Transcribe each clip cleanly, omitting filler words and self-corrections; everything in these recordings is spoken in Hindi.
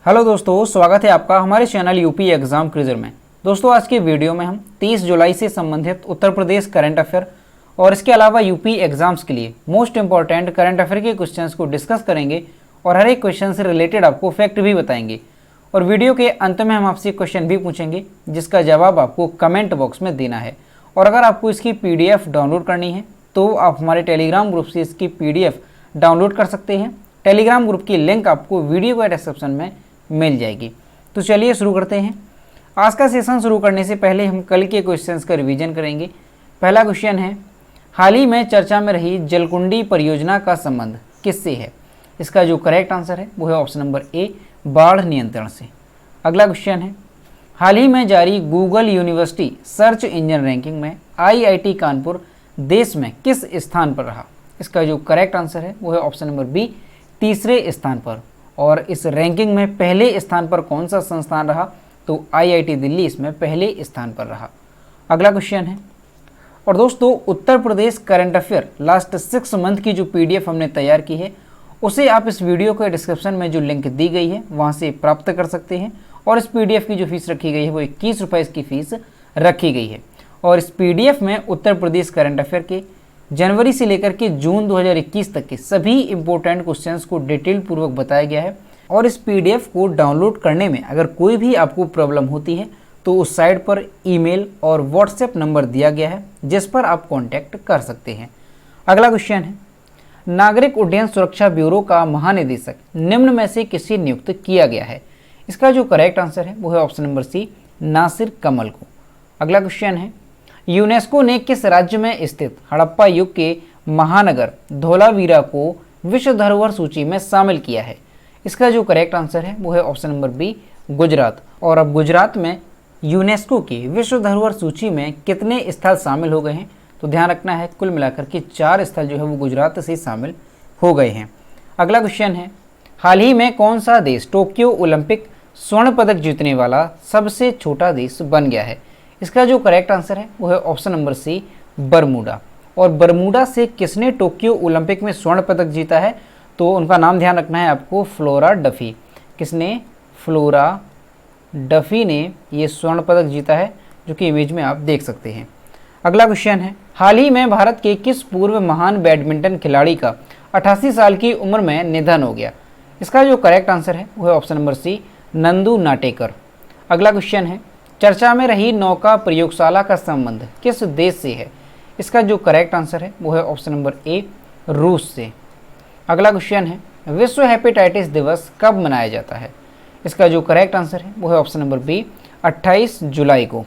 हेलो दोस्तों, स्वागत है आपका हमारे चैनल यूपी एग्जाम क्विज़र में। दोस्तों, आज की वीडियो में हम 30 जुलाई से संबंधित उत्तर प्रदेश करंट अफेयर और इसके अलावा यूपी एग्जाम्स के लिए मोस्ट इंपॉर्टेंट करंट अफेयर के क्वेश्चंस को डिस्कस करेंगे और हर एक क्वेश्चन से रिलेटेड आपको फैक्ट भी बताएंगे। और वीडियो के अंत में हम आपसे क्वेश्चन भी पूछेंगे जिसका जवाब आपको कमेंट बॉक्स में देना है। और अगर आपको इसकी PDF डाउनलोड करनी है तो आप हमारे टेलीग्राम ग्रुप से इसकी PDF डाउनलोड कर सकते हैं। टेलीग्राम ग्रुप की लिंक आपको वीडियो के डिस्क्रिप्शन में मिल जाएगी। तो चलिए शुरू करते हैं। आज का सेशन शुरू करने से पहले हम कल के क्वेश्चंस का रिवीजन करेंगे। पहला क्वेश्चन है, हाल ही में चर्चा में रही जलकुंडी परियोजना का संबंध किससे है? इसका जो करेक्ट आंसर है वो है ऑप्शन नंबर ए, बाढ़ नियंत्रण से। अगला क्वेश्चन है, हाल ही में जारी Google university search engine ranking में IIT कानपुर देश में किस स्थान पर रहा? इसका जो करेक्ट आंसर है वो है ऑप्शन नंबर बी, तीसरे स्थान पर। और इस रैंकिंग में पहले स्थान पर कौन सा संस्थान रहा? तो IIT दिल्ली इसमें पहले स्थान पर रहा। अगला क्वेश्चन है, और दोस्तों Uttar Pradesh current affair last 6 month की जो PDF हमने तैयार की है उसे आप इस वीडियो के डिस्क्रिप्शन में जो लिंक दी गई है वहाँ से प्राप्त कर सकते हैं। और इस PDF की जो फीस रखी गई है वो 21 रुपये इसकी फीस रखी गई है। और इस PDF में उत्तर प्रदेश करंट अफेयर के जनवरी से लेकर के जून 2021 तक के सभी इंपॉर्टेंट क्वेश्चंस को डिटेल पूर्वक बताया गया है। और इस PDF को डाउनलोड करने में अगर कोई भी आपको प्रॉब्लम होती है तो उस साइट पर ईमेल और WhatsApp नंबर दिया गया है जिस पर आप कांटेक्ट कर सकते हैं। अगला क्वेश्चन है, नागरिक उड्डयन सुरक्षा ब्यूरो का महानिदेशक निम्न में से किसे नियुक्त किया गया है? इसका जो करेक्ट आंसर है वो है ऑप्शन नंबर सी, नासिर कमल को। अगला क्वेश्चन है, यूनेस्को ने किस राज्य में स्थित हड़प्पा युग के महानगर धोलावीरा को विश्व धरोहर सूची में शामिल किया है? इसका जो करेक्ट आंसर है वो है ऑप्शन नंबर बी, गुजरात। और अब गुजरात में यूनेस्को की विश्व धरोहर सूची में कितने स्थल शामिल हो गए हैं? तो ध्यान रखना है, कुल मिलाकर के 4 स्थल जो है वो गुजरात से शामिल हो गए हैं। अगला क्वेश्चन है, हाल ही में कौन सा देश टोक्यो ओलंपिक स्वर्ण पदक जीतने वाला सबसे छोटा देश बन गया है? इसका जो करेक्ट आंसर है वो है ऑप्शन नंबर सी, बरमूडा। और बरमूडा से किसने टोक्यो ओलंपिक में स्वर्ण पदक जीता है? तो उनका नाम ध्यान रखना है आपको, फ्लोरा डफी। किसने? फ्लोरा डफी ने ये स्वर्ण पदक जीता है, जो कि इमेज में आप देख सकते हैं। अगला क्वेश्चन है, हाल ही में भारत के किस पूर्व महान बैडमिंटन खिलाड़ी का 88 साल की उम्र में निधन हो गया? इसका जो करेक्ट आंसर है वो है option number C, Nandu Natekar. अगला क्वेश्चन है, चर्चा में रही नौका प्रयोगशाला का संबंध किस देश से है? इसका जो करेक्ट आंसर है वो है ऑप्शन नंबर ए, रूस से। अगला क्वेश्चन है, विश्व हेपेटाइटिस दिवस कब मनाया जाता है? इसका जो करेक्ट आंसर है वो है ऑप्शन नंबर बी, 28 जुलाई को।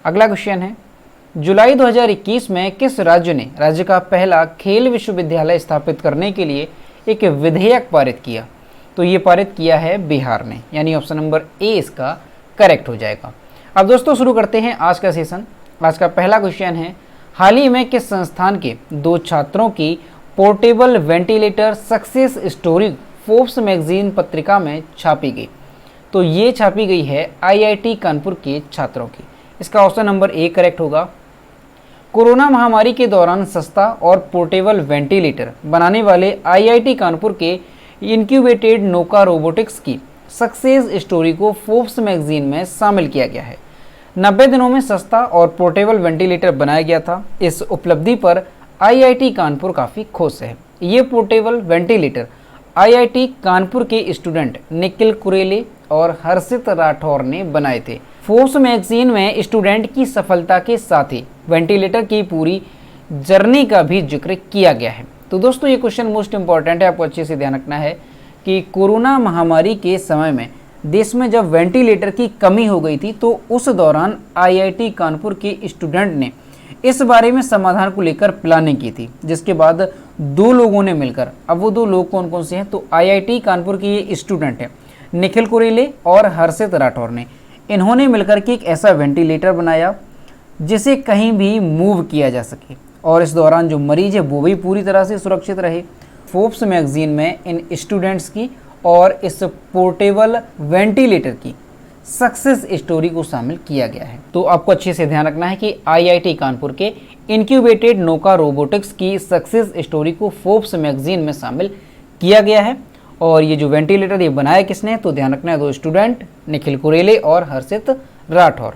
अगला क्वेश्चन है, जुलाई 2021 में किस राज्य ने राज्य का पहला खेल विश्वविद्यालय स्थापित करने के लिए एक विधेयक पारित किया? तो ये पारित किया है बिहार ने, यानी ऑप्शन नंबर ए इसका करेक्ट हो जाएगा। अब दोस्तों शुरू करते हैं आज का सेशन। आज का पहला क्वेश्चन है, हाल ही में किस संस्थान के 2 छात्रों की portable ventilator success story Forbes magazine पत्रिका में छापी गई? तो ये छापी गई है IIT कानपुर के छात्रों की। इसका ऑप्शन नंबर ए करेक्ट होगा। कोरोना महामारी के दौरान सस्ता और पोर्टेबल वेंटिलेटर बनाने वाले IIT कानपुर के इनक्यूबेटेड नोका रोबोटिक्स की सक्सेस स्टोरी को फोर्ब्स मैगजीन में शामिल किया गया है। 90 दिनों में सस्ता और पोर्टेबल वेंटिलेटर बनाया गया था। इस उपलब्धि पर IIT कानपुर काफ़ी खुश है। ये पोर्टेबल वेंटिलेटर IIT कानपुर के स्टूडेंट निखिल कुरेले और हर्षित राठौर ने बनाए थे। फोर्ब्स मैगजीन में स्टूडेंट की सफलता के साथ ही वेंटिलेटर की पूरी जर्नी का भी जिक्र किया गया है। तो दोस्तों ये क्वेश्चन मोस्ट इंपॉर्टेंट है, आपको अच्छे से ध्यान रखना है कि कोरोना महामारी के समय में देश में जब वेंटिलेटर की कमी हो गई थी तो उस दौरान IIT कानपुर के स्टूडेंट ने इस बारे में समाधान को लेकर प्लानिंग की थी, जिसके बाद 2 लोगों ने मिलकर, अब वो 2 लोग कौन कौन से हैं? तो IIT कानपुर के ये स्टूडेंट हैं निखिल कुरेले और हर्षित राठौर ने। इन्होंने मिलकर के एक ऐसा वेंटिलेटर बनाया जिसे कहीं भी मूव किया जा सके और इस दौरान जो मरीज है वो भी पूरी तरह से सुरक्षित रहे। फोर्ब्स मैगजीन में इन स्टूडेंट्स की और इस पोर्टेबल वेंटिलेटर की सक्सेस स्टोरी को शामिल किया गया है। तो आपको अच्छे से ध्यान रखना है कि IIT कानपुर के इनक्यूबेटेड नोका रोबोटिक्स की सक्सेस स्टोरी को फोर्ब्स मैगजीन में शामिल किया गया है और ये जो वेंटिलेटर ये बनाया किसने, तो ध्यान रखना है दो स्टूडेंट, निखिल कुरेले और हर्षित राठौर।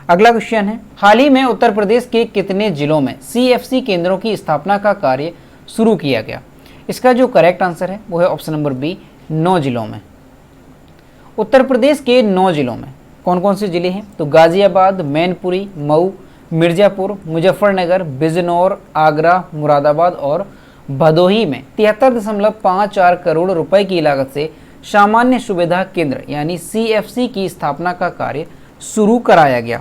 अगला क्वेश्चन है, हाल ही में उत्तर प्रदेश के कितने जिलों में CFC केंद्रों की स्थापना का कार्य शुरू किया गया? इसका जो करेक्ट आंसर है वो है ऑप्शन नंबर बी, 9 जिलों में। उत्तर प्रदेश के 9 जिलों में कौन कौन से जिले हैं, तो गाजियाबाद, मैनपुरी, मऊ, मिर्जापुर, मुजफ्फरनगर, बिजनौर, आगरा, मुरादाबाद और भदोही में 73.54 करोड़ रुपए की लागत से सामान्य सुविधा केंद्र यानी CFC की स्थापना का कार्य शुरू कराया गया।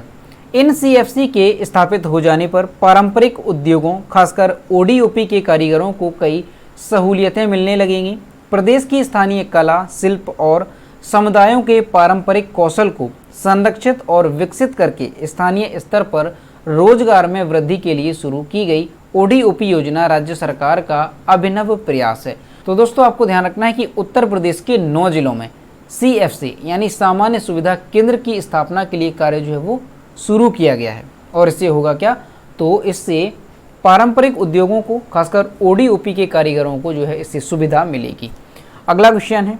इन CFC के स्थापित हो जाने पर पारंपरिक उद्योगों खासकर ODOP के कारीगरों को कई सहूलियतें मिलने लगेंगी। प्रदेश की स्थानीय कला, शिल्प और समुदायों के पारंपरिक कौशल को संरक्षित और विकसित करके स्थानीय स्तर पर रोजगार में वृद्धि के लिए शुरू की गई ODOP योजना राज्य सरकार का अभिनव प्रयास है। तो दोस्तों आपको ध्यान रखना है कि उत्तर प्रदेश के 9 जिलों में CFC यानी सामान्य सुविधा केंद्र की स्थापना के लिए कार्य जो है वो शुरू किया गया है। और इससे होगा क्या, तो इससे पारंपरिक उद्योगों को खासकर ODOP के कारीगरों को जो है इससे सुविधा मिलेगी। अगला क्वेश्चन है,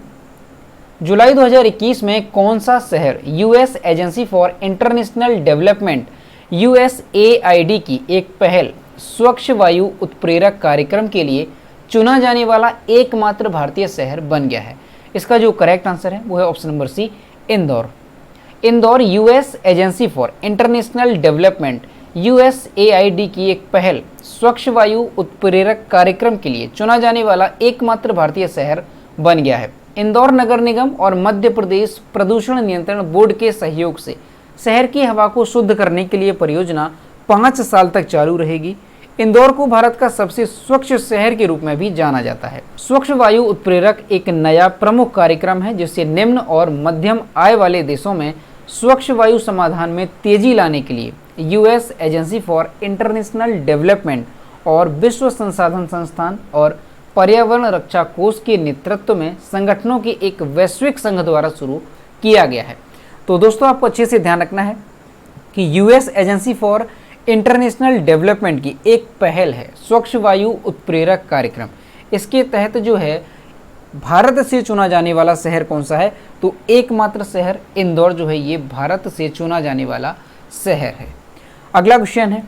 जुलाई 2021 में कौन सा शहर US agency for international development USAID की एक पहल स्वच्छ वायु उत्प्रेरक कार्यक्रम के लिए चुना जाने वाला एकमात्र भारतीय शहर बन गया है? इसका जो करेक्ट आंसर है वो है option number C, Indore. Indore US agency for international development USAID की एक पहल स्वच्छ वायु उत्प्रेरक कार्यक्रम के लिए चुना जाने वाला एकमात्र भारतीय शहर बन गया है। इंदौर नगर निगम और मध्य प्रदेश प्रदूषण नियंत्रण बोर्ड के सहयोग से शहर की हवा को शुद्ध करने के लिए परियोजना 5 साल तक चालू रहेगी। इंदौर को भारत का सबसे स्वच्छ शहर के रूप में भी जाना जाता है। स्वच्छ वायु उत्प्रेरक एक नया प्रमुख कार्यक्रम है जिससे निम्न और मध्यम आय वाले देशों में स्वच्छ वायु समाधान में तेजी लाने के लिए US agency for international development और विश्व संसाधन संस्थान और पर्यावरण रक्षा कोष के नेतृत्व में संगठनों के एक वैश्विक संघ द्वारा शुरू किया गया है। तो दोस्तों आपको अच्छे से ध्यान रखना है कि US agency for international development की एक पहल है स्वच्छ वायु उत्प्रेरक कार्यक्रम। इसके तहत जो है भारत से चुना जाने वाला शहर कौन सा है, तो एकमात्र शहर इंदौर जो है ये भारत से चुना जाने वाला शहर है। अगला क्वेश्चन है,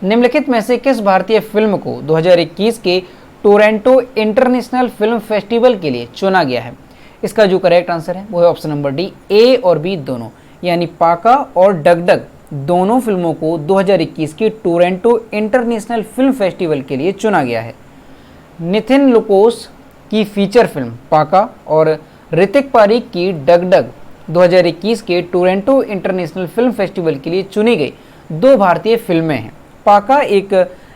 निम्नलिखित में से किस भारतीय फिल्म को 2021 के टोरंटो इंटरनेशनल फिल्म फेस्टिवल के लिए चुना गया है? इसका जो करेक्ट आंसर है वो है ऑप्शन नंबर डी, A और B दोनों, यानी पाका और डगडग दोनों फिल्मों को 2021 के टोरंटो इंटरनेशनल फिल्म फेस्टिवल के लिए चुना गया है। नितिन लुकोस की फीचर फिल्म पाका और ऋतिक पारिक की डगडग 2021 के टोरंटो इंटरनेशनल फिल्म फेस्टिवल के लिए चुनी गई 2 भारतीय फिल्में हैं। पाका एक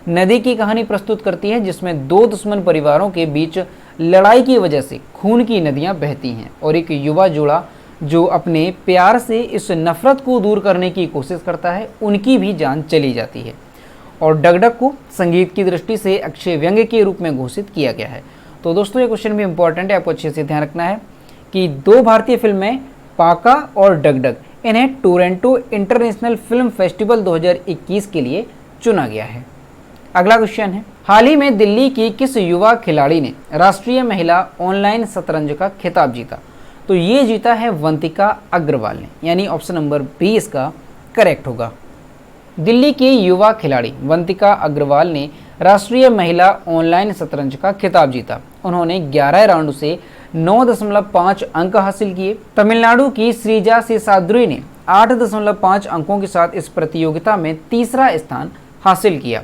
नदी की कहानी प्रस्तुत करती है जिसमें 2 दुश्मन परिवारों के बीच लड़ाई की वजह से खून की नदियां बहती हैं और एक युवा जोड़ा जो अपने प्यार से इस नफरत को दूर करने की कोशिश करता है, उनकी भी जान चली जाती है। और डगडग को संगीत की दृष्टि से अक्षय व्यंग्य के रूप में घोषित किया गया है। तो दोस्तों ये क्वेश्चन भी इंपॉर्टेंट है, आपको अच्छे से ध्यान रखना है कि 2 भारतीय फिल्में पाका और डगडग इन्हें टोरंटो इंटरनेशनल फिल्म फेस्टिवल 2021 के लिए चुना गया है। अगला क्वेश्चन है, हाल ही में दिल्ली की किस युवा खिलाड़ी ने राष्ट्रीय महिला ऑनलाइन शतरंज का खिताब जीता? तो ये जीता है वंतिका अग्रवाल ने, यानी ऑप्शन नंबर बी इसका करेक्ट होगा। दिल्ली की युवा खिलाड़ी वंतिका अग्रवाल ने राष्ट्रीय महिला ऑनलाइन शतरंज का खिताब जीता। उन्होंने 11 राउंड से 9.5 अंक हासिल किए। तमिलनाडु की श्रीजा शेषाद्री ने 8.5 अंकों के साथ इस प्रतियोगिता में तीसरा स्थान हासिल किया।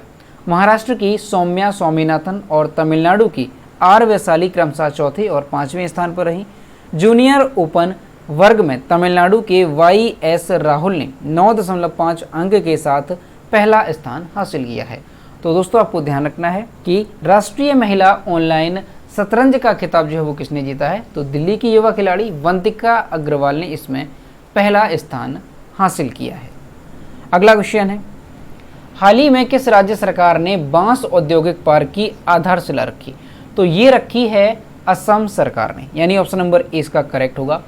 महाराष्ट्र की सौम्या स्वामीनाथन और तमिलनाडु की आर वैशाली क्रमशः चौथे और 5वें स्थान पर रहीं। जूनियर ओपन वर्ग में तमिलनाडु के YS राहुल ने 9.5 अंक के साथ पहला स्थान हासिल किया है। तो दोस्तों आपको ध्यान रखना है कि राष्ट्रीय महिला ऑनलाइन शतरंज का खिताब जो है वो किसने जीता है, तो दिल्ली की युवा खिलाड़ी वंतिका अग्रवाल ने इसमें पहला स्थान हासिल किया है। अगला क्वेश्चन है, हाल ही में किस राज्य सरकार ने बांस औद्योगिक पार्क की आधारशिला रखी? तो ये रखी है असम सरकार ने, यानी ऑप्शन नंबर ए इसका करेक्ट होगा।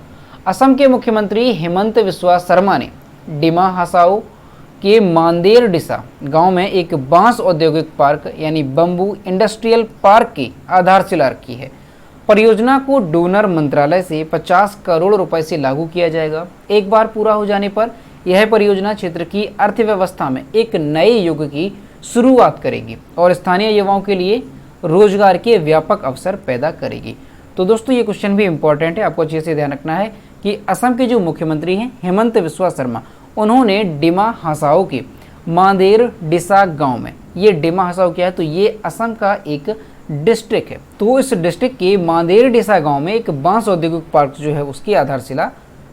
असम के मुख्यमंत्री हेमंत बिस्वा शर्मा ने डिमा हासाओ के मांदेर डिसा गांव में एक बांस औद्योगिक पार्क यानी बम्बू इंडस्ट्रियल पार्क की आधारशिला रखी है। परियोजना को डोनर मंत्रालय से 50 करोड़ रुपए से लागू किया जाएगा। एक बार पूरा हो जाने पर यह परियोजना क्षेत्र की अर्थव्यवस्था में एक नए युग की शुरुआत करेगी और स्थानीय युवाओं के लिए रोजगार के व्यापक अवसर पैदा करेगी। तो दोस्तों ये क्वेश्चन भी इंपॉर्टेंट है, आपको अच्छे से ध्यान रखना है कि असम के जो मुख्यमंत्री हैं हेमंत बिस्वा शर्मा, उन्होंने डिमा हासाओ के मांदेर डिसाक गांव में, ये डिमा हासाओ क्या है तो ये असम का एक डिस्ट्रिक्ट है, तो इस डिस्ट्रिक्ट के मांदेर डिसा गांव में एक बांस औद्योगिक पार्क जो है उसकी आधारशिला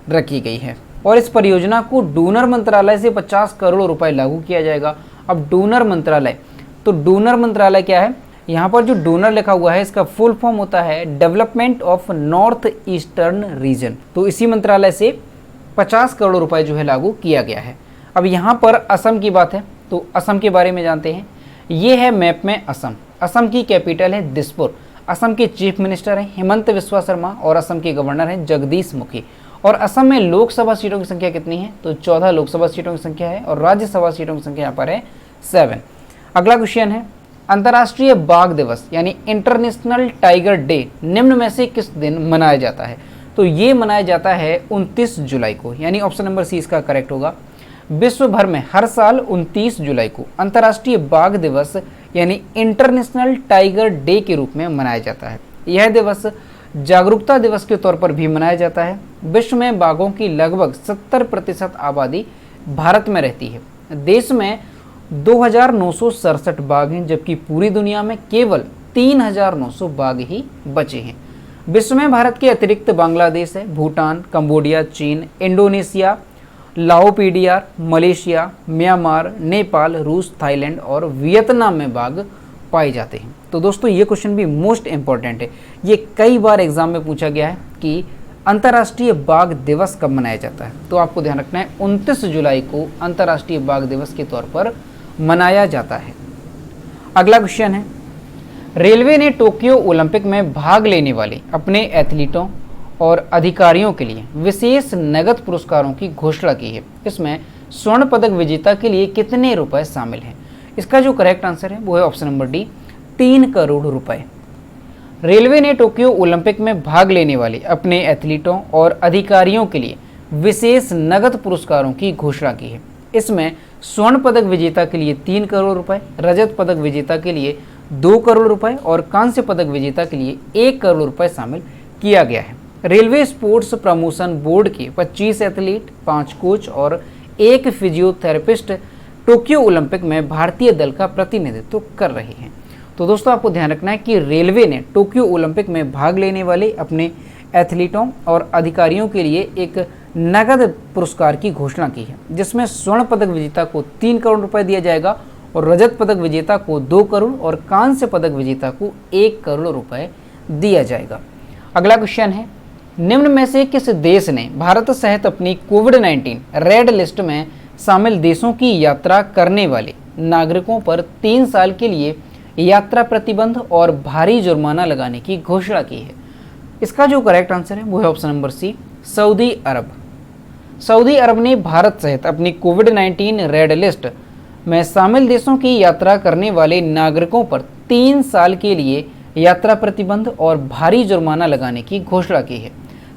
रखी गई है और इस परियोजना को डोनर मंत्रालय से 50 करोड़ रुपए लागू किया जाएगा। अब डोनर मंत्रालय, तो डोनर मंत्रालय क्या है, यहाँ पर जो डोनर लिखा हुआ है इसका फुल फॉर्म होता है development of north eastern region, तो इसी मंत्रालय से 50 करोड़ रुपए जो है लागू किया गया है। अब यहाँ पर असम की बात है तो असम के बारे में जानते हैं। ये है मैप में असम, असम की कैपिटल है दिसपुर, असम के चीफ मिनिस्टर हैं हेमंत बिस्वा शर्मा और असम के गवर्नर हैं जगदीश मुखी। और असम में लोकसभा सीटों की संख्या कितनी है तो 14 लोकसभा सीटों की संख्या है और राज्यसभा सीटों की संख्या यहाँ पर है 7। अगला क्वेश्चन है अंतर्राष्ट्रीय बाघ दिवस यानी इंटरनेशनल टाइगर डे निम्न में से किस दिन मनाया जाता है, तो ये मनाया जाता है 29 जुलाई को, यानी ऑप्शन नंबर सी इसका करेक्ट होगा। विश्व भर में हर साल 29 जुलाई को अंतर्राष्ट्रीय बाघ दिवस यानी इंटरनेशनल टाइगर डे के रूप में मनाया जाता है। यह दिवस जागरूकता दिवस के तौर पर भी मनाया जाता है। विश्व में बाघों की लगभग 70% आबादी भारत में रहती है। देश में 2967 बाघ हैं जबकि पूरी दुनिया में केवल 3900 बाघ ही बचे हैं। विश्व में भारत के अतिरिक्त बांग्लादेश है, भूटान, कंबोडिया, चीन, इंडोनेशिया, लाओपीडिया, मलेशिया, म्यांमार, नेपाल, रूस, थाईलैंड और वियतनाम में बाघ पाए जाते हैं। तो दोस्तों ये क्वेश्चन भी मोस्ट इंपॉर्टेंट है, ये कई बार एग्जाम में पूछा गया है कि अंतर्राष्ट्रीय बाघ दिवस कब मनाया जाता है, तो आपको ध्यान रखना है 29 जुलाई को अंतर्राष्ट्रीय बाघ दिवस के तौर पर मनाया जाता है। अगला क्वेश्चन है रेलवे ने टोक्यो ओलंपिक में भाग लेने वाले अपने एथलीटों और अधिकारियों के लिए विशेष नगद पुरस्कारों की घोषणा की है। इसमें स्वर्ण पदक विजेता के लिए कितने रुपए शामिल हैं, इसका जो करेक्ट आंसर है वो है ऑप्शन नंबर डी 3 करोड़ रुपए। रेलवे ने टोक्यो ओलंपिक में भाग लेने वाले अपने एथलीटों और अधिकारियों के लिए विशेष नगद पुरस्कारों की घोषणा की है। इसमें स्वर्ण पदक विजेता के लिए 3 करोड़ रुपए, रजत पदक विजेता के लिए 2 करोड़ रुपए और कांस्य पदक विजेता के लिए 1 करोड़ रुपए शामिल किया गया है। रेलवे स्पोर्ट्स प्रमोशन बोर्ड के 25 एथलीट, 5 कोच और 1 फिजियोथेरेपिस्ट टोक्यो ओलंपिक में भारतीय दल का प्रतिनिधित्व कर रहे हैं। तो दोस्तों आपको ध्यान रखना है कि रेलवे ने टोक्यो ओलंपिक में भाग लेने वाले अपने एथलीटों और अधिकारियों के लिए एक नगद पुरस्कार की घोषणा की है, जिसमें स्वर्ण पदक विजेता को 3 करोड़ रुपए दिया जाएगा और रजत पदक विजेता को 2 करोड़ और कांस्य पदक विजेता को 1 करोड़ रुपए दिया जाएगा। अगला क्वेश्चन है निम्न में से किस देश ने भारत सहित अपनी कोविड-19 रेड लिस्ट में शामिल देशों की यात्रा करने वाले नागरिकों पर 3 साल के लिए यात्रा प्रतिबंध और भारी जुर्माना लगाने की घोषणा की है। इसका जो करेक्ट आंसर है वो है ऑप्शन नंबर सी सऊदी अरब। सऊदी अरब ने भारत सहित अपनी कोविड-19 रेड लिस्ट में शामिल देशों की यात्रा करने वाले नागरिकों पर 3 साल के लिए यात्रा प्रतिबंध और भारी जुर्माना लगाने की घोषणा की है।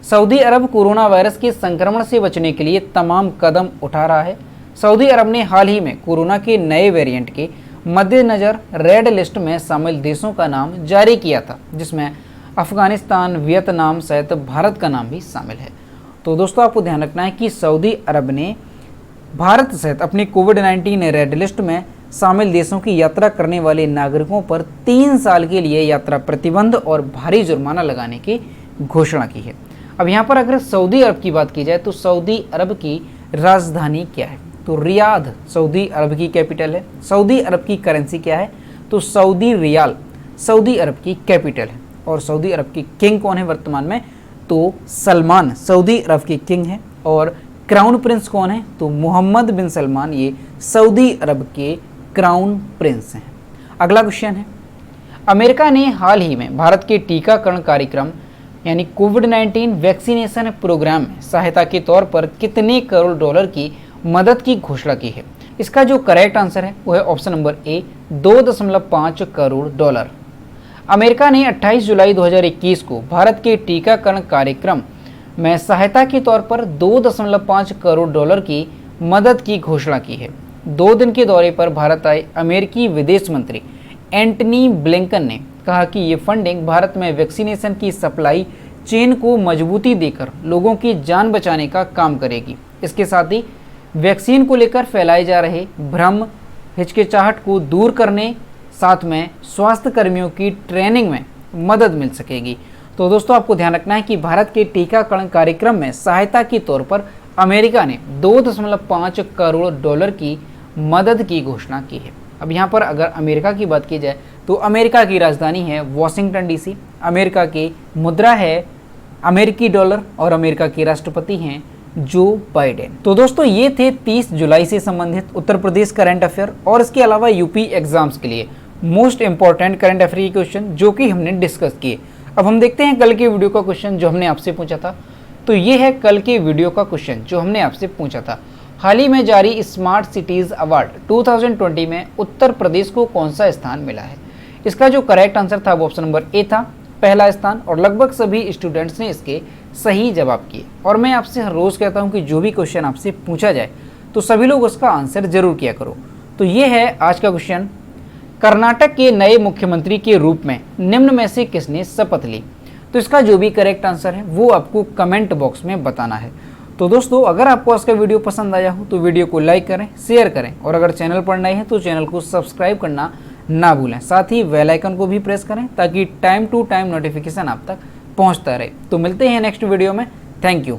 सऊदी अरब कोरोना वायरस के संक्रमण से बचने के लिए तमाम कदम उठा रहा है। सऊदी अरब ने हाल ही में कोरोना के नए वेरिएंट के मद्देनज़र रेड लिस्ट में शामिल देशों का नाम जारी किया था, जिसमें अफगानिस्तान, वियतनाम सहित भारत का नाम भी शामिल है। तो दोस्तों आपको ध्यान रखना है कि सऊदी अरब ने भारत सहित अपनी कोविड-19 रेड लिस्ट में शामिल देशों की यात्रा करने वाले नागरिकों पर 3 साल के लिए यात्रा प्रतिबंध और भारी जुर्माना लगाने की घोषणा की है। अब यहाँ पर अगर सऊदी अरब की बात की जाए तो सऊदी अरब की राजधानी क्या है, तो रियाद सऊदी अरब की कैपिटल है। सऊदी अरब की करेंसी क्या है, तो सऊदी रियाल सऊदी अरब की कैपिटल है। और सऊदी अरब की किंग कौन है वर्तमान में, तो सलमान सऊदी अरब के किंग हैं। और क्राउन प्रिंस कौन है, तो मोहम्मद बिन सलमान, ये सऊदी अरब के क्राउन प्रिंस हैं। अगला क्वेश्चन है अमेरिका ने हाल ही में भारत के टीकाकरण कार्यक्रम यानी कोविड-19 वैक्सीनेशन प्रोग्राम में सहायता के तौर पर कितने करोड़ डॉलर की मदद की घोषणा की है। इसका जो करेक्ट आंसर है वो है option number A 2.5 crore dollar. America ने 28 जुलाई 2021 को भारत के टीकाकरण कार्यक्रम में सहायता के तौर पर 2.5 करोड़ डॉलर की मदद की घोषणा की है। 2 दिन के दौरे पर भारत आए अमेरिकी विदेश मंत्री एंटनी ब्लिंकन ने कहा कि ये फंडिंग भारत में वैक्सीनेशन की सप्लाई चेन को मजबूती देकर लोगों की जान बचाने का काम करेगी। इसके साथ ही वैक्सीन को लेकर फैलाए जा रहे भ्रम, हिचकिचाहट को दूर करने, साथ में स्वास्थ्य कर्मियों की ट्रेनिंग में मदद मिल सकेगी। तो दोस्तों आपको ध्यान रखना है कि भारत के टीकाकरण कार्यक्रम में सहायता के तौर पर अमेरिका ने 2.5 करोड़ डॉलर की मदद की घोषणा की है। अब यहाँ पर अगर अमेरिका की बात की जाए तो अमेरिका की राजधानी है वॉशिंगटन डीसी, अमेरिका की मुद्रा है अमेरिकी डॉलर और अमेरिका के राष्ट्रपति हैं जो बाइडेन। तो दोस्तों ये थे 30 जुलाई से संबंधित उत्तर प्रदेश करंट अफेयर और इसके अलावा यूपी एग्जाम्स के लिए मोस्ट इंपॉर्टेंट करंट अफेयर के क्वेश्चन जो कि हमने डिस्कस किए। अब हम देखते हैं कल के वीडियो का क्वेश्चन जो हमने आपसे पूछा था। तो ये है कल के वीडियो का क्वेश्चन जो हमने आपसे पूछा था। हाल ही में जारी स्मार्ट सिटीज अवार्ड 2020 में उत्तर प्रदेश को कौन सा स्थान मिला है? इसका जो करेक्ट आंसर था वो ऑप्शन नंबर ए था, पहला स्थान, और लगभग सभी स्टूडेंट्स ने इसके सही जवाब किए। और मैं आपसे हर रोज कहता हूं कि जो भी क्वेश्चन आपसे पूछा जाए तो सभी लोग उसका आंसर जरूर किया करो। तो ये है आज का क्वेश्चन, कर्नाटक के नए मुख्यमंत्री के रूप में निम्न में से किसने शपथ ली? तो इसका जो भी करेक्ट आंसर है वो आपको कमेंट बॉक्स में बताना है। तो दोस्तों अगर आपको आज का वीडियो पसंद आया हो तो वीडियो को लाइक करें, शेयर करें, और अगर चैनल पर नए हैं तो चैनल को सब्सक्राइब करना ना भूलें। साथ ही बेल आइकन को भी प्रेस करें ताकि टाइम टू टाइम नोटिफिकेशन आप तक पहुंचता रहे। तो मिलते हैं नेक्स्ट वीडियो में। Thank you.